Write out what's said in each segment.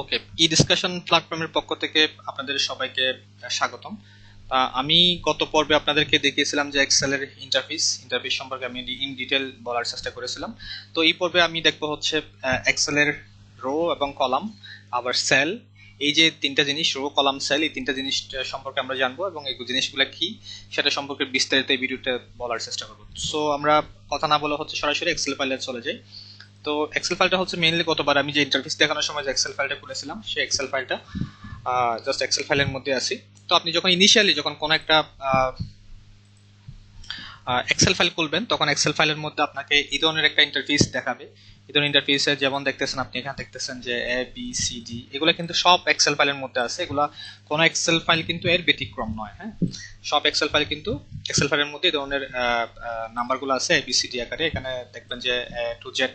ওকে, ই discussion প্ল্যাটফর্মের পক্ষ থেকে আপনাদের সবাইকে স্বাগতম। আমি গত পর্বে আপনাদেরকে দেখিয়েছিলাম যে এক্সেলের ইন্টারফেস সম্পর্কে আমি ইন ডিটেল বলার চেষ্টা করেছিলাম। তো এই পর্বে আমি দেখবো হচ্ছে এক্সেলের রো এবং কলাম, আবার সেল, এই যে তিনটা জিনিস রো কলাম সেল, এই তিনটা জিনিস সম্পর্কে আমরা জানবো এবং এই জিনিসগুলো কি সেটা সম্পর্কে বিস্তারিত এই ভিডিওতে বলার চেষ্টা করবো। সো আমরা কথা না বলে হচ্ছে সরাসরি এক্সেল ফাইলে চলে যাই। তো এক্সেল ফাইলটা হচ্ছে মেইনলি গতবার আমি যে ইন্টারফেস দেখানোর সময় যে এক্সেল ফাইলটা খুলেছিলাম, সেই এক্সেল ফাইলটা জাস্ট এক্সেল ফাইলের মধ্যে আছি। তো আপনি যখন ইনিশিয়ালি যখন কোনো একটা এক্সেল ফাইল খুলবেন, তখন এক্সেল ফাইলের মধ্যে আপনাকে এই ধরনের একটা ইন্টারফেস দেখাবে। এই ধরনের ইন্টারফেসে যেমন দেখতেছেন, আপনি এখানে দেখতেছেন যে এ বি সি ডি, এগুলো কিন্তু সব এক্সেল ফাইলের মধ্যে আছে। এগুলা কোনো এক্সেল ফাইল কিন্তু এর ব্যতিক্রম নয়। হ্যাঁ, সব এক্সেল ফাইল কিন্তু এক্সেল ফাইলের মধ্যে এই ধরনের নাম্বারগুলো আছে এ বি সি ডি আকারে। এখানে দেখবেন যে এ টু জেড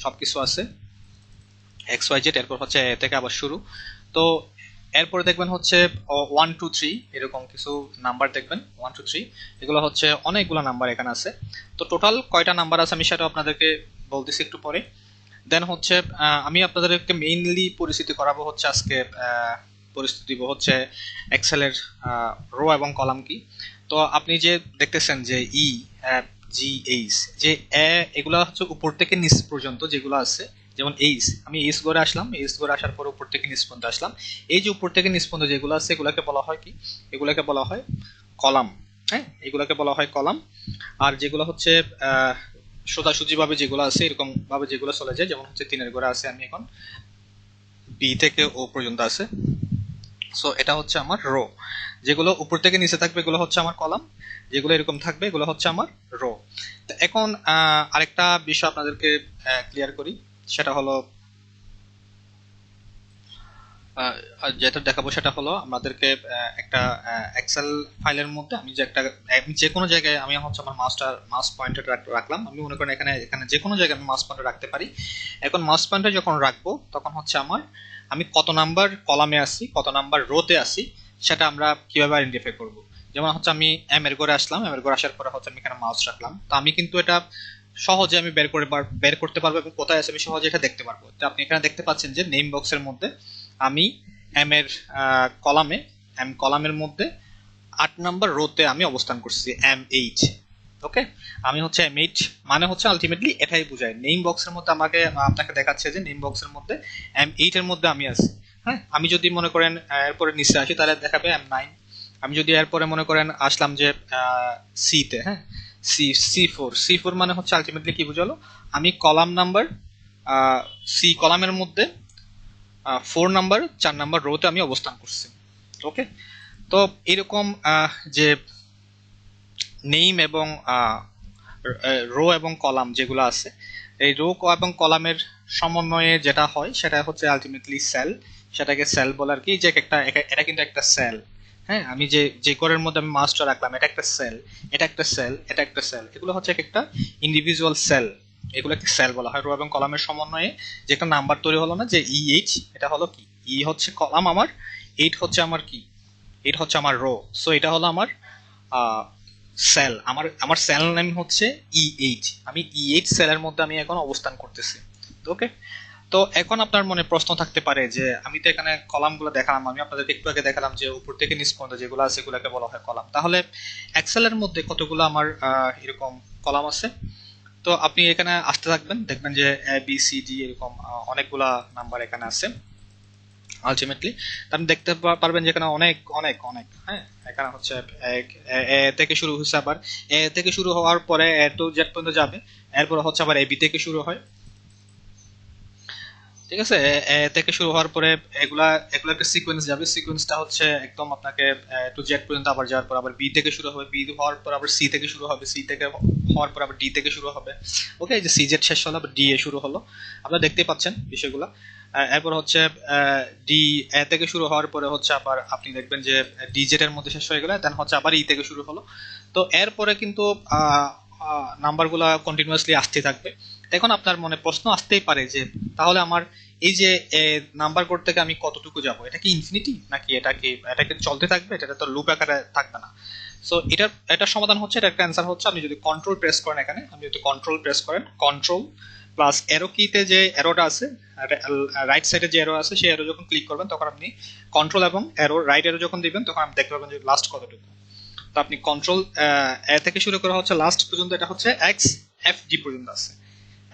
সবকিছু আছে, এক্স ওয়াই জেড, এরপর হচ্ছে এ থেকে আবার শুরু। তো এরপরে দেখবেন হচ্ছে 1 2 3 এরকম কিছু নাম্বার দেখবেন, 1 2 3 এগুলো হচ্ছে অনেকগুলো নাম্বার এখানে আছে। তো টোটাল কয়টা নাম্বার আছে আমি সেটা আপনাদেরকে বলতেছি একটু পরে। দেন হচ্ছে আমি আপনাদেরকে মেইনলি পরিচিতি করাবো হচ্ছে আজকে, পরিচিতি দিব হচ্ছে এক্সেলের রো এবং কলাম কি। তো আপনি যে দেখতেছেন যে ই জি এইচ, যে এগুলো হচ্ছে উপর থেকে নিচ পর্যন্ত যেগুলো আছে, যেমন এইচ, আমি এইচ ঘরে আসলাম, এইচ ঘরে আসার পর উপর থেকে নিচ পর্যন্ত আসলাম। এই যে উপর থেকে নিচ পর্যন্ত যেগুলো আছে এগুলোকে বলা হয় কি, এগুলোকে বলা হয় কলাম। হ্যাঁ, এগুলোকে বলা হয় কলাম। আর যেগুলো হচ্ছে সোজাসুজি ভাবে যেগুলো আছে, এরকম ভাবে যেগুলো চলে যায়, যেমন হচ্ছে 3 ঘরে আছে, আমি এখন বি থেকে ও পর্যন্ত আছে। সো এটা হচ্ছে আমার রো। যেগুলো উপর থেকে নিচে থাকবে এগুলো হচ্ছে আমার কলাম, যেগুলো এরকম থাকবে এগুলো হচ্ছে আমার রো। তো এখন আরেকটা বিষয় আপনাদেরকে ক্লিয়ার করি, সেটা হলো যেটা দেখাবো সেটা হলো আমাদেরকে একটা এক্সেল ফাইলের মধ্যে আমি যে কোনো জায়গায় আমি হচ্ছে আমার মাউস পয়েন্টার রাখলাম। আমি মনে করেন এখানে এখানে যে কোনো জায়গায় আমি মাউস পয়েন্টার রাখতে পারি। এখন মাউস পয়েন্টার যখন রাখবো তখন হচ্ছে আমি কত নাম্বার কলামে আছি, কত নাম্বার রোতে আছি, সেটা আমরা কিভাবে আইডেন্টিফাই করব। যেমন হচ্ছে আমি এম এর ঘরে আসলাম, এম এর ঘরে আসার পরে হচ্ছে আমি এখানে মাউস রাখলাম। তো আমি কিন্তু এটা সহজে আমি বের করতে পারবো এবং কোথায় আছে আমি সহজে এটা দেখতে পারবো। তো আপনি এখানে দেখতে পাচ্ছেন যে নেম বক্সের মধ্যে আমি এম এর কলামে, এম কলামের মধ্যে 8 নাম্বার রোতে আমি অবস্থান করছি, M8। ওকে, আমি হচ্ছে M8 মানে হচ্ছে আলটিমেটলি এটাই বোঝায়। নেম বক্সের মধ্যে আপনাকে দেখাচ্ছে যে নেম বক্সের মধ্যে M8 এর মধ্যে আমি আছি। হ্যাঁ, আমি যদি মনে করেন এরপরে নিচে আসি তাহলে দেখাবে M9। আমি যদি এরপরে মনে করেন আসলাম যে সি তে, হ্যাঁ C4 মানে হচ্ছে আলটিমেটলি কি বোঝালো, আমি কলাম নাম্বার সি কলামের মধ্যে 4 নাম্বার 4 নাম্বার রোতে আমি অবস্থান করছি। ওকে, তো এরকম যে নেম এবং রো এবং কলাম যেগুলো আছে, এই রো এবং কলামের সমন্বয়ে যেটা হয় সেটা হচ্ছে আলটিমেটলি সেল। সেটাকে সেল বলে আর কি, যে এটা কিন্তু একটা সেল। হ্যাঁ, আমি যে ঘরের মধ্যে আমি মাউসটা রাখলাম এটা একটা সেল, এটা একটা সেল, এটা একটা সেল, এগুলো হচ্ছে একটা ইন্ডিভিজুয়াল সেল। এগুলোকে সেল বলা হয়। রো এবং কলামের সমন্বয়ে যে একটা নাম্বার তৈরি হলো না, যে EH, এটা হলো কি, ই হচ্ছে কলাম আমার, 8 হচ্ছে আমার কি, 8 হচ্ছে আমার রো। সো এটা হলো আমার সেল। আমার সেল নেম হচ্ছে EH। আমি EH সেলের মধ্যে আমি এখন অবস্থান করতেছি। ওকে, তো এখন আপনার মনে প্রশ্ন থাকতে পারে যে আমি তো এখানে কলামগুলো দেখালাম, আমি আপনাদেরকে একটু আগে দেখালাম যে উপর থেকে নিচ পর্যন্ত যেগুলো আছে এগুলোকে বলা হয় কলাম। তাহলে এক্সেলের মধ্যে কতগুলো আমার এরকম কলাম আছে? তো আপনি এখানে আসতে থাকবেন, দেখবেন যে ABCD এরকম অনেকগুলা নাম্বার এখানে আছে আলটিমেটলি। আপনি দেখতে পারবেন যে এখানে অনেক অনেক অনেক, হ্যাঁ, এখানে হচ্ছে এ থেকে শুরু হচ্ছে, আবার এ থেকে শুরু হওয়ার পরে এ টু জেড পর্যন্ত যাবে, এরপর হচ্ছে আবার এবি থেকে শুরু হয়। ঠিক আছে, এ থেকে শুরু হওয়ার পরে এগুলা এগুলো একটা সিকোয়েন্স যাবে। সিকোয়েন্সটা হচ্ছে একদম আপনাকে টু জেড পর্যন্ত আবার যাওয়ার পর আবার বি থেকে শুরু হবে, বি হওয়ার পর আবার সি থেকে শুরু হবে, সি থেকে হওয়ার পর আবার ডি থেকে শুরু হবে। ওকে, এই যে সি জেড শেষ হলো আবার ডি এ শুরু হলো, আপনারা দেখতেই পাচ্ছেন বিষয়গুলো। এরপর হচ্ছে ডি এ থেকে শুরু হওয়ার পরে হচ্ছে আবার আপনি দেখবেন যে ডি জেড এর মধ্যে শেষ হয়ে গেলে দেন হচ্ছে আবার ই থেকে শুরু হলো। তো এরপরে কিন্তু নাম্বারগুলো কন্টিনিউয়াসলি আসতে থাকবে। এখন আপনার মনে প্রশ্ন আসতেই পারে যে তাহলে আমার এই যে নাম্বার কোড থেকে আমি কতটুকু যাব, এটা কি ইনফিনিটি নাকি এটাকে চলতে থাকবে, এটা তো লুপ আকারে থাকবে না। সো এটার সমাধান হচ্ছে, এটা একটা অ্যান্সার হচ্ছে, আপনি যদি কন্ট্রোল প্রেস করেন, এখানে আপনি যদি কন্ট্রোল প্রেস করেন, কন্ট্রোল প্লাস অ্যারো কিতে যে অ্যারোটা আছে, রাইট সাইডে যে অ্যারো আছে সেই অ্যারো যখন ক্লিক করবেন তখন আপনি কন্ট্রোল এবং অ্যারো রাইট অ্যারো যখন দিবেন তখন আপনি দেখতে পাবেন যে লাস্ট কতটুকু। তো আপনি কন্ট্রোল এ থেকে শুরু করা হচ্ছে লাস্ট পর্যন্ত, এটা হচ্ছে এক্স এফ ডি পর্যন্ত আছে।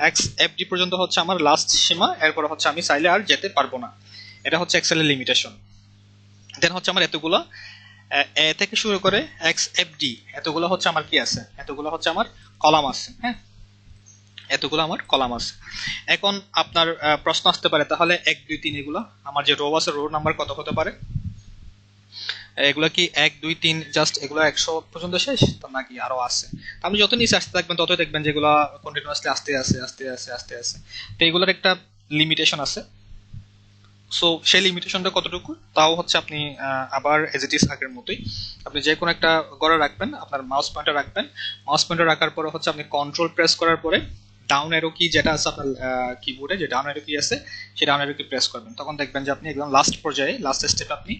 এক্স এফ ডি পর্যন্ত হচ্ছে আমার লাস্ট সীমা, এরপর হচ্ছে আমি চাইলে আর যেতে পারবো না। এটা হচ্ছে এক্সেলের লিমিটেশন। দেন হচ্ছে আমার এতগুলো এ থেকে শুরু করে এক্স এফ ডি এতগুলো হচ্ছে আমার কি আছে, এতগুলো হচ্ছে আমার কলাম আছে। হ্যাঁ, এতগুলো আমার কলাম আছে। এখন আপনার প্রশ্ন আসতে পারে তাহলে 1 2 3 এগুলো আমার যে রো আছে, রো নাম্বার কত হতে পারে? এগুলো কি 1 2 3 জাস্ট এগুলো 100 পর্যন্ত শেষ তো নাকি আরো আছে? আপনি যত নিচে আসতে থাকবেন ততই দেখবেন যেগুলো কন্টিনিউয়াসলি আস্তে আস্তে আস্তে আস্তে আস্তে আস্তে, তো এগুলোর একটা লিমিটেশন আছে। সো সেই লিমিটেশনটা কতটুকু, তাও হচ্ছে আপনি আবার এজ ইট ইজ আগের মতোই আপনি যে কোনো একটা গড়ে রাখবেন, আপনার মাউস পয়েন্টার রাখবেন। মাউস পয়েন্টার রাখার পরে হচ্ছে আপনি কন্ট্রোল প্রেস করার পরে ডাউন অ্যারো কি যেটা আছে আপনার কিবোর্ডে, যে ডাউন অ্যারো কি আছে সেই ডাউন অ্যারো কি প্রেস করবেন, তখন দেখবেন যে আপনি একদম লাস্ট পর্যায়ে লাস্ট স্টেপে আপনি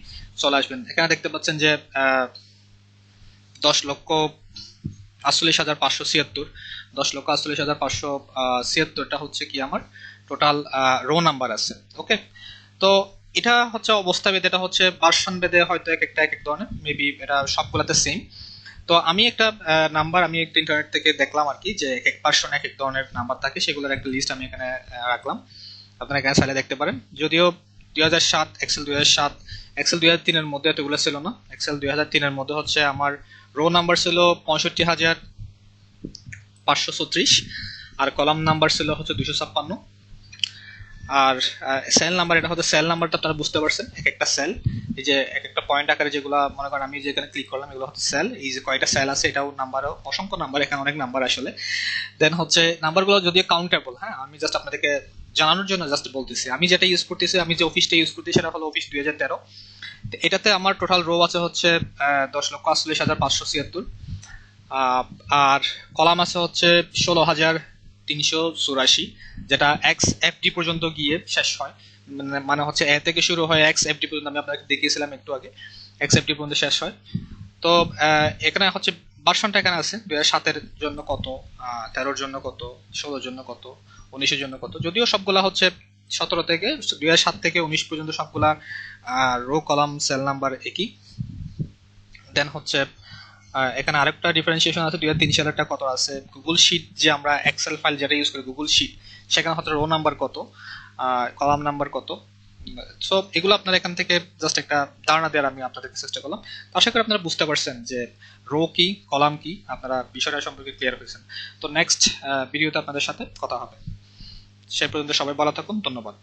চলে আসবেন। এখানে দেখতে পাচ্ছেন যে 10,48,576, 10,48,576টা হচ্ছে কি আমার টোটাল রো নাম্বার আছে। ওকে, তো এটা হচ্ছে অবস্থা ভেদে, এটা হচ্ছে ভার্সন ভেদে হয়তো এক একটা এক এক ধরনের, মেবি এটা সবগুলাতে সেম। তো আমি একটা নাম্বার আমি একটা ইন্টারনেট থেকে দেখলাম আর কি, যে এক এক ভার্সনে এক এক ধরনের নাম্বার থাকে, সেগুলোর একটা লিস্ট আমি এখানে রাখলাম, আপনারা এখানে চাইলে দেখতে পারেন। যদিও 2007 এক্সেল 2007 এক্সেল 2003-এর মধ্যে এতগুলো ছিল না। এক্সেল 2003-এর মধ্যে হচ্ছে আমার রো নাম্বার ছিল 65,536, আর কলাম নাম্বার ছিল হচ্ছে 256, আর সেল নাম্বার, এটা হচ্ছে সেল নাম্বারটা আপনারা বুঝতে পারছেন, এক একটা সেল, এই যে এক একটা পয়েন্ট আকারে যেগুলো মনে করেন আমি যেখানে ক্লিক করলাম এগুলো হচ্ছে সেল, এই যে কয়টা সেল আছে এটাও নাম্বারও অসংখ্য নাম্বার, এখানে অনেক নাম্বার আসলে। দেন হচ্ছে নাম্বারগুলো যদিও কাউন্টেবল, হ্যাঁ আমি জাস্ট আপনাদেরকে জানানোর জন্য জাস্ট বলতেছি। আমি যেটা ইউজ করতেছি, আমি যে অফিসটা ইউজ করতেছি সেটা হলো অফিস 2013। এটাতে আমার টোটাল রো আছে হচ্ছে 10,48,576, আর কলাম আছে হচ্ছে 16,384, যেটা এক্স এফডি পর্যন্ত গিয়ে শেষ হয়, মানে হচ্ছে এ থেকে শুরু হয় এক্স এফডি পর্যন্ত, আমি আপনাকে দেখিয়েছিলাম একটু আগে, এক্স এফডি পর্যন্ত শেষ হয়। তো এখানে হচ্ছে ভার্সনটা এখানে আছে 2007-এর জন্য কত, 13-র জন্য কত, 16-র জন্য কত, 19-এর জন্য কত, যদিও সবগুলা হচ্ছে 17 থেকে 2007 থেকে 19 পর্যন্ত সবগুলা রো কলাম সেল নাম্বার একই। দেন হচ্ছে এখানে আরেকটা ডিফারেন্সিয়েশন আছে, 2003 সালেরটা কত আছে, গুগল শিট যে আমরা এক্সেল ফাইল যেটা ইউজ করি গুগল শিট, সেখানে হচ্ছে রো নাম্বার কত, কলাম নাম্বার কত। সো এগুলো আপনারা এখান থেকে জাস্ট একটা ধারণা দেওয়ার আমি আপনাদেরকে চেষ্টা করলাম। তো আশা করি আপনারা বুঝতে পারছেন যে রো কি কলাম কি, আপনারা বিষয়টা সম্পর্কে ক্লিয়ার হয়েছেন। তো নেক্সট ভিডিওতে আপনাদের সাথে কথা হবে, সে পর্যন্ত সবাই ভালো থাকুন, ধন্যবাদ।